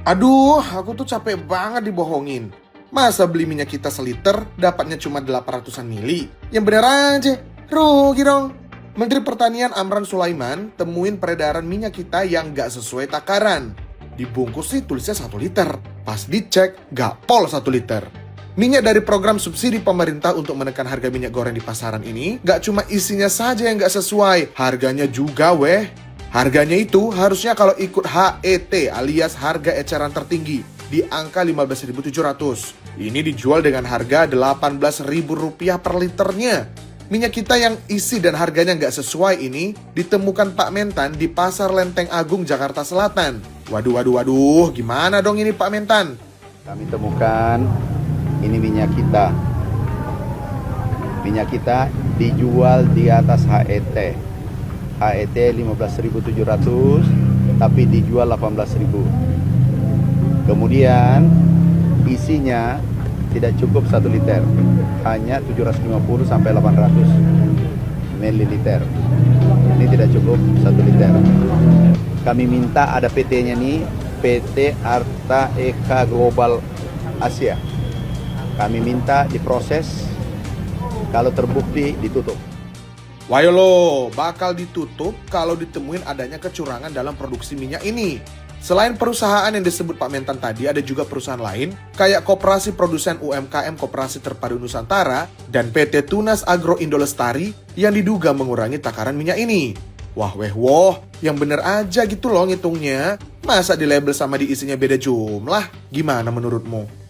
Aduh, aku tuh capek banget dibohongin. Masa beli minyak kita seliter, dapatnya cuma 800-an mili? Yang bener aja, rugi dong. Menteri Pertanian Amran Sulaiman temuin peredaran minyak kita yang gak sesuai takaran. Dibungkus sih tulisnya 1 liter. Pas dicek, gak pol 1 liter. Minyak dari program subsidi pemerintah untuk menekan harga minyak goreng di pasaran ini gak cuma isinya saja yang gak sesuai, harganya juga weh. Harganya itu harusnya kalau ikut HET alias harga eceran tertinggi di angka 15.700. Ini dijual dengan harga Rp18.000 per liternya. Minyak kita yang isi dan harganya nggak sesuai ini ditemukan Pak Mentan di Pasar Lenteng Agung, Jakarta Selatan. Waduh, gimana dong ini Pak Mentan? Kami temukan ini minyak kita. Minyak kita dijual di atas HET. HET 15.700 tapi dijual 18.000. Kemudian isinya tidak cukup 1 liter, hanya 750 sampai 800 ml. Ini tidak cukup 1 liter. Kami minta ada PT-nya nih, PT Arta Eka Global Asia. Kami minta diproses, kalau terbukti ditutup. Wayolo, bakal ditutup kalau ditemuin adanya kecurangan dalam produksi minyak ini. Selain perusahaan yang disebut Pak Mentan tadi, ada juga perusahaan lain kayak Koperasi Produsen UMKM Koperasi Terpadu Nusantara dan PT Tunas Agro Indolestari yang diduga mengurangi takaran minyak ini. Wah, yang bener aja gitu loh ngitungnya. Masa di label sama diisinya beda jumlah? Gimana menurutmu?